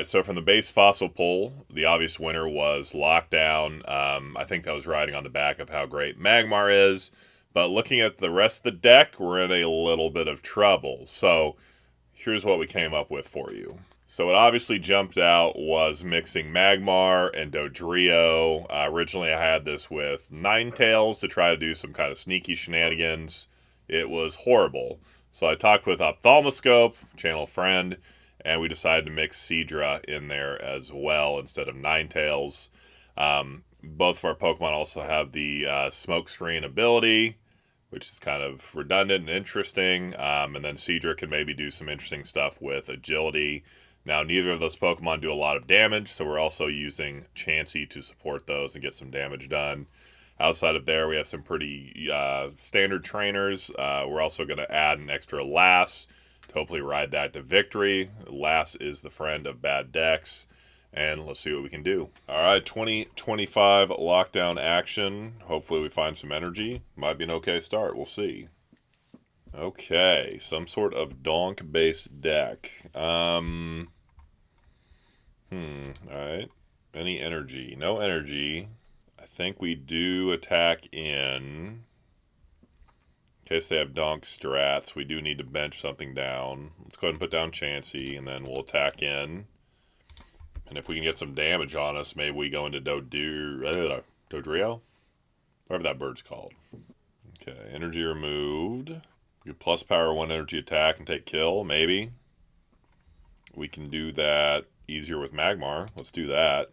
right, so from the base fossil pull, the obvious winner was Lockdown. I think that was riding on the back of how great Magmar is. But looking at the rest of the deck, we're in a little bit of trouble. So here's what we came up with for you. So what obviously jumped out was mixing Magmar and Dodrio. Originally I had this with Ninetales to try to do some kind of sneaky shenanigans. It was horrible. So I talked with Ophthalmoscope, channel friend, and we decided to mix Seadra in there as well instead of Ninetales. Both of our Pokemon also have the Smokescreen ability, which is kind of redundant and interesting. And then Seadra can maybe do some interesting stuff with agility. Now, neither of those Pokemon do a lot of damage, so we're also using Chansey to support those and get some damage done. Outside of there, we have some pretty standard trainers. We're also going to add an extra Lass to hopefully ride that to victory. Lass is the friend of bad decks. And let's see what we can do. All right, 2025 lockdown action. Hopefully we find some energy. Might be an okay start. We'll see. Okay, some sort of donk-based deck. All right. Any energy? No energy. I think we do attack in case they have donk strats. We do need to bench something down. Let's go ahead and put down Chansey, and then we'll attack in. And if we can get some damage on us, maybe we go into Dodrio? Whatever that bird's called. Okay, energy removed. We could plus power 1 energy attack and take kill, maybe. We can do that easier with Magmar. Let's do that.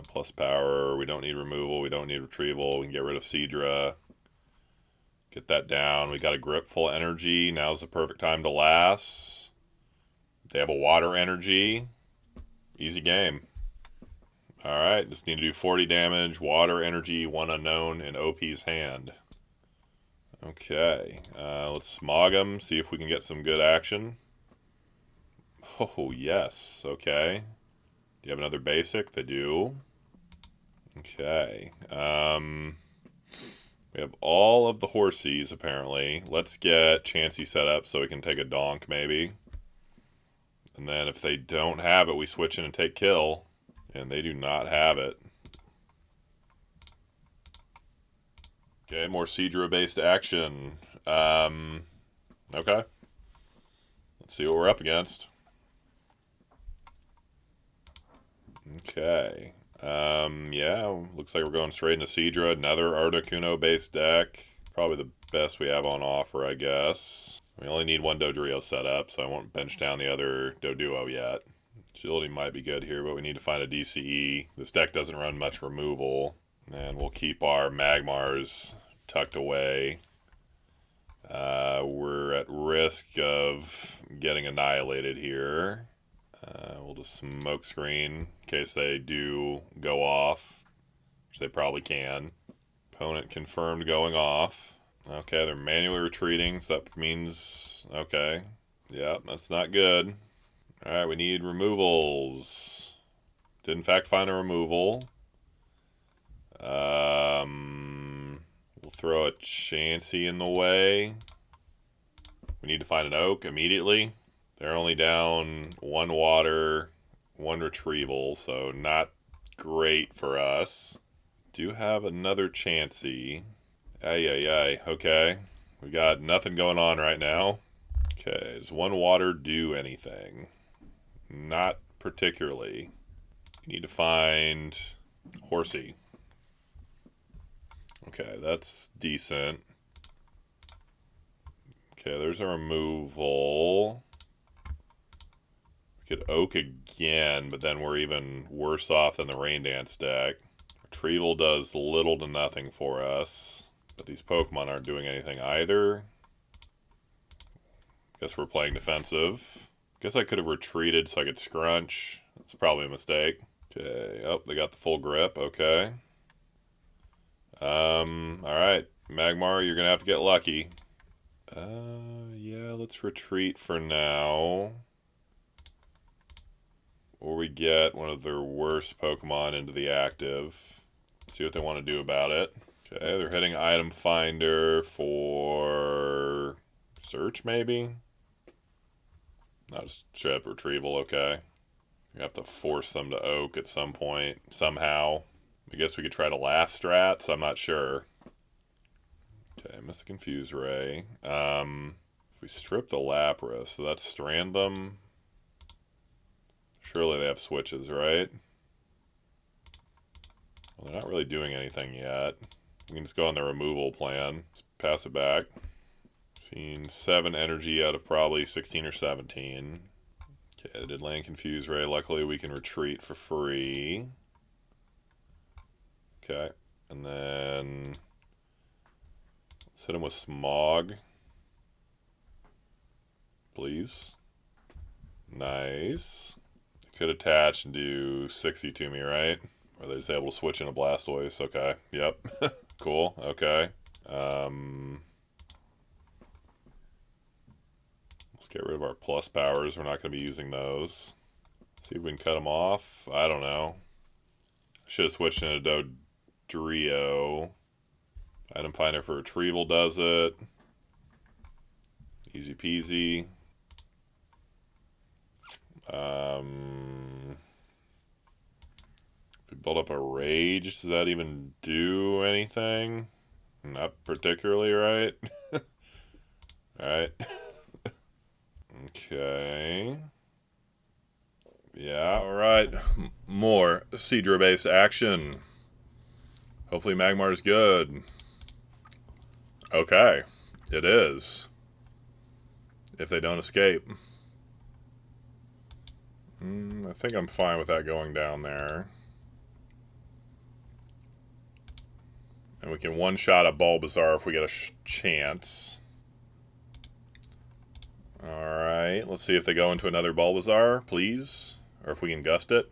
Plus power, we don't need removal, we don't need retrieval. We can get rid of Seadra. Get that down. We got a grip full energy. Now's the perfect time to last. They have a water energy. Easy game. Alright, just need to do 40 damage, water energy, 1 unknown, in OP's hand. Okay, let's smog them, see if we can get some good action. Oh, yes, okay. Do you have another basic? They do. Okay, we have all of the Horsies, apparently. Let's get Chansey set up so we can take a donk, maybe. And then if they don't have it, we switch in and take kill. And they do not have it. Okay, more Seadra-based action. Okay. Let's see what we're up against. Okay. Yeah, looks like we're going straight into Seadra. Another Articuno-based deck. Probably the best we have on offer, I guess. We only need 1 Dodrio set up, so I won't bench down the other Doduo yet. Agility might be good here, but we need to find a DCE. This deck doesn't run much removal. And we'll keep our Magmars tucked away. We're at risk of getting annihilated here. We'll just Smokescreen in case they do go off, which they probably can. Opponent confirmed going off. Okay, they're manually retreating, so that means, okay. Yep, that's not good. Alright, we need removals. Did in fact find a removal. We'll throw a Chansey in the way. We need to find an oak immediately. They're only down 1 water, 1 retrieval, so not great for us. Do have another Chansey. Ay. Okay. We got nothing going on right now. Okay, does 1 water do anything? Not particularly. We need to find Horsey. Okay, that's decent. Okay, there's a removal. We could Oak again, but then we're even worse off than the Raindance deck. Retrieval does little to nothing for us, but these Pokemon aren't doing anything either. Guess we're playing defensive. Guess I could have retreated so I could scrunch. That's probably a mistake. Okay, oh, they got the full grip, okay. Alright, Magmar, you're gonna have to get lucky. Yeah, let's retreat for now. Or we get one of their worst Pokemon into the active. See what they want to do about it. Okay, they're hitting Item Finder for search, maybe? Not just chip retrieval, okay. You have to force them to oak at some point, somehow. I guess we could try to last strats, I'm not sure. Okay, miss a confuse ray. If we strip the Lapras, so that's strand them. Surely they have switches, right? Well, they're not really doing anything yet. We can just go on the removal plan. Let's pass it back. Seen 7 energy out of probably 16 or 17. Okay, they did land confuse ray. Luckily we can retreat for free. Okay, and then let's hit him with smog. Please. Nice. Could attach and do 60 to me, right? Or they're just able to switch into Blastoise. Okay, yep. Cool, okay. Let's get rid of our plus powers. We're not going to be using those. See if we can cut them off. I don't know. Should have switched into Dodrio. Item Finder for Retrieval does it. Easy peasy. If we build up a Rage, does that even do anything? Not particularly, right? Alright. Okay. Yeah, alright. More Seadra-based action. Hopefully Magmar's good. Okay. It is. If they don't escape. I think I'm fine with that going down there. And we can one-shot a Bulbasaur if we get a chance. Alright, let's see if they go into another Bulbasaur, please. Or if we can gust it.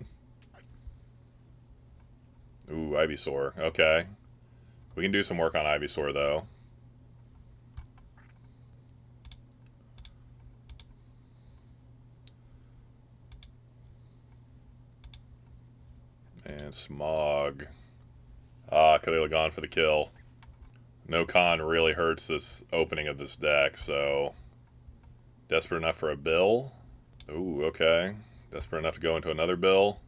Ooh, Ivysaur. Okay. We can do some work on Ivysaur, though. And Smog. Could have gone for the kill. No con really hurts this opening of this deck, so... Desperate enough for a bill. Ooh, okay. Desperate enough to go into another bill.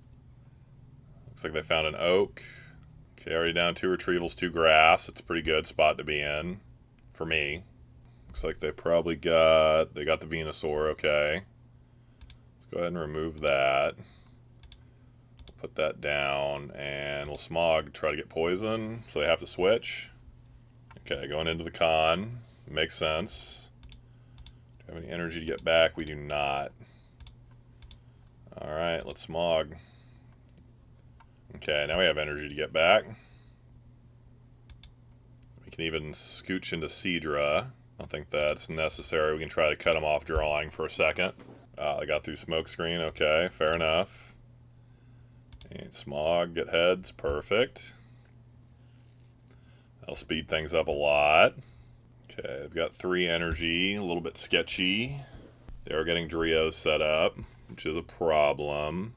Looks like they found an oak. Okay, already down 2 retrievals, 2 grass. It's a pretty good spot to be in. For me. Looks like they probably got... They got the Venusaur, okay. Let's go ahead and remove that. We'll put that down, and we'll Smog try to get poison, so they have to switch. Okay, going into the con. Makes sense. Do we have any energy to get back? We do not. Alright, let's Smog. Okay, now we have energy to get back. We can even scooch into Seadra. I don't think that's necessary. We can try to cut them off drawing for a second. They got through Smokescreen. Okay, fair enough. And Smog, get heads. Perfect. That'll speed things up a lot. Okay, they've got 3 energy. A little bit sketchy. They are getting Drios set up, which is a problem.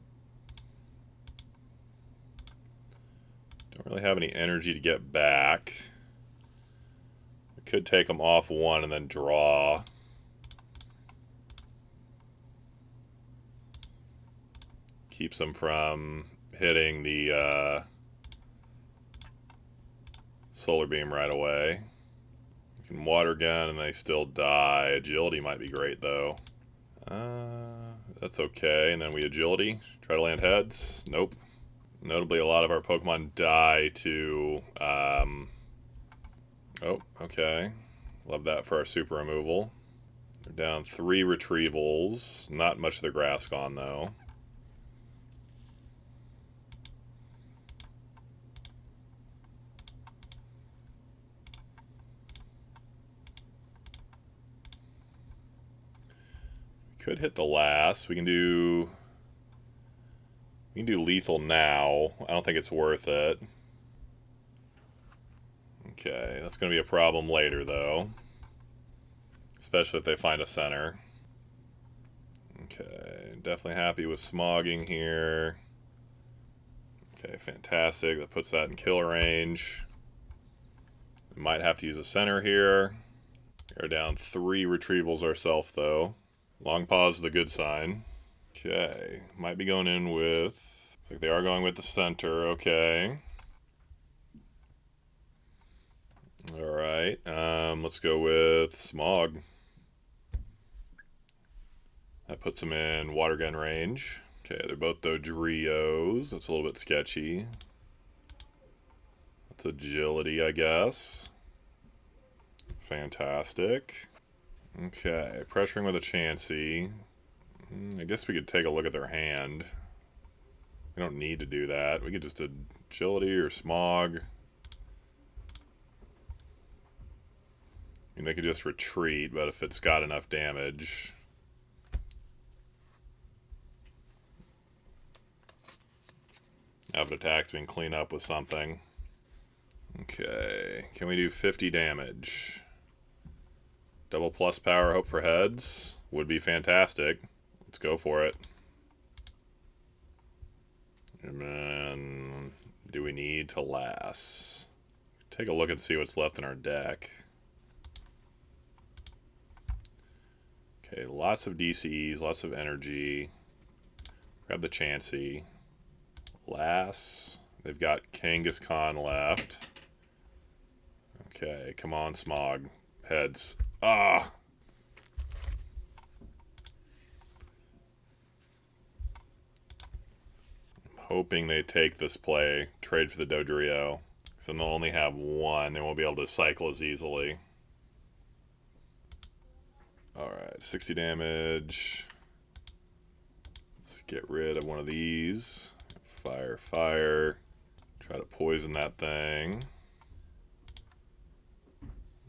Don't really have any energy to get back. We could take them off 1 and then draw. Keeps them from hitting the Solar Beam right away. We can Water Gun and they still die. Agility might be great though. That's okay. And then we Agility. Try to land heads. Nope. Notably, a lot of our Pokemon die to... Oh, okay. Love that for our super removal. They're down 3 retrievals. Not much of the grass gone though. Could hit the last. We can do lethal now. I don't think it's worth it. Okay, that's going to be a problem later though. Especially if they find a center. Okay, definitely happy with smogging here. Okay, fantastic. That puts that in kill range. Might have to use a center here. We're down 3 retrievals ourselves though. Long pause is the good sign. Okay, might be going in with... Looks like they are going with the center, okay. Alright, let's go with Smog. That puts them in water gun range. Okay, they're both Dodrios. That's a little bit sketchy. That's agility, I guess. Fantastic. Okay, pressuring with a Chansey. I guess we could take a look at their hand. We don't need to do that. We could just do agility or Smog. I mean, they could just retreat, but if it's got enough damage... Have an attack so we can clean up with something. Okay, can we do 50 damage? Double plus power, hope for heads. Would be fantastic. Let's go for it. And then, do we need to last? Take a look and see what's left in our deck. Okay, lots of DCs, lots of energy. Grab the Chansey. Last. They've got Kangaskhan left. Okay, come on, Smog. Heads. Ah! I'm hoping they take this play. Trade for the Dodrio. So then they'll only have one. They won't be able to cycle as easily. Alright, 60 damage. Let's get rid of one of these. Fire, fire. Try to poison that thing.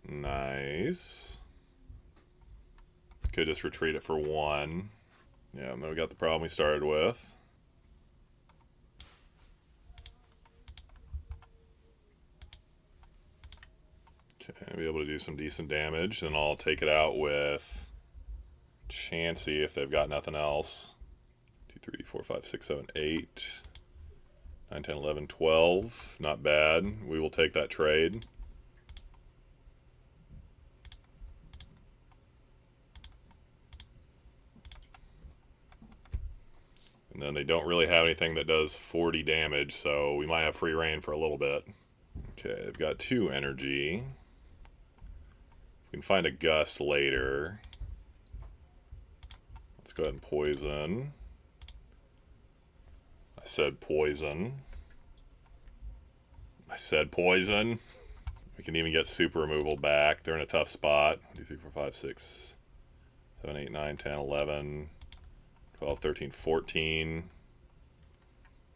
Nice. Could just retreat it for one. Yeah, and then we got the problem we started with. Okay, be able to do some decent damage. Then I'll take it out with Chansey if they've got nothing else. 2, 3, 4, 5, 6, 7, 8. 9, 10, 11, 12. Not bad. We will take that trade. And then they don't really have anything that does 40 damage, so we might have free reign for a little bit. Okay, they've got 2 energy. We can find a gust later. Let's go ahead and poison. I said poison. I said poison. We can even get super removal back. They're in a tough spot. 1, 2, 3, 4, 5, 6, 7, 8, 9, 10, 11, 12, 13, 14.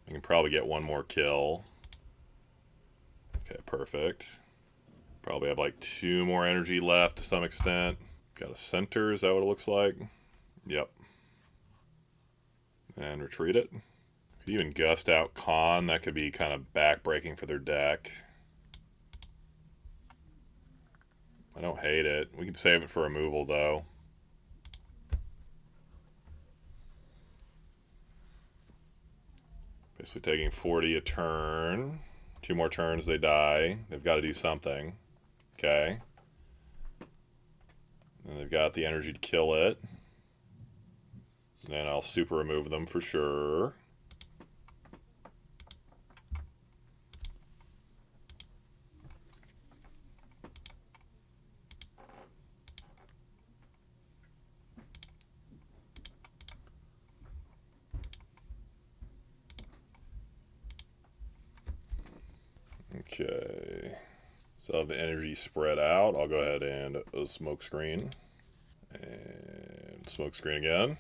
We can probably get one more kill. Okay, perfect. Probably have like 2 more energy left to some extent. Got a center, is that what it looks like? Yep. And retreat it. Could even gust out Khan. That could be kind of back-breaking for their deck. I don't hate it. We can save it for removal, though. Basically taking 40 a turn. 2 more turns, they die. They've got to do something. Okay. And they've got the energy to kill it. Then I'll super remove them for sure. Okay. So the energy spread out. I'll go ahead and smoke screen. And smoke screen again.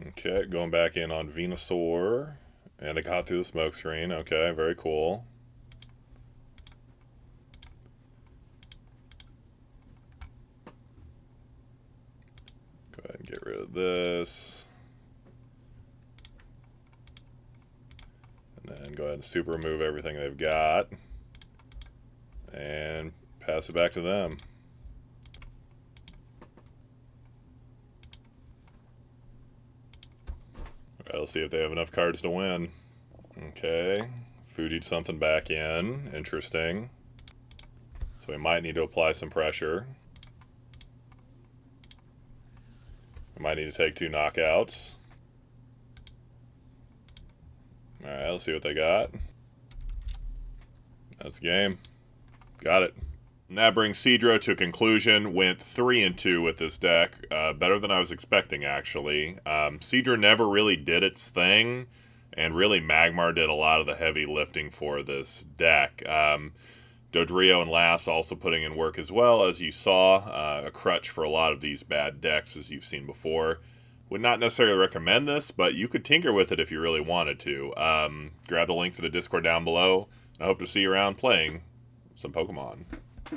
Okay, going back in on Venusaur. And they got through the smoke screen. Okay, very cool. Go ahead and get rid of this. And then go ahead and super remove everything they've got. And pass it back to them. Alright, let's see if they have enough cards to win. Okay. Fuji'd something back in. Interesting. So we might need to apply some pressure. I might need to take 2 knockouts. Alright, let's see what they got. That's game. Got it. And that brings Seadro to a conclusion. Went 3-2 with this deck. Better than I was expecting, actually. Seadro never really did its thing, and really Magmar did a lot of the heavy lifting for this deck. Dodrio and Lass also putting in work as well, as you saw. A crutch for a lot of these bad decks, as you've seen before. Would not necessarily recommend this, but you could tinker with it if you really wanted to. Grab the link for the Discord down below. I hope to see you around playing some Pokemon.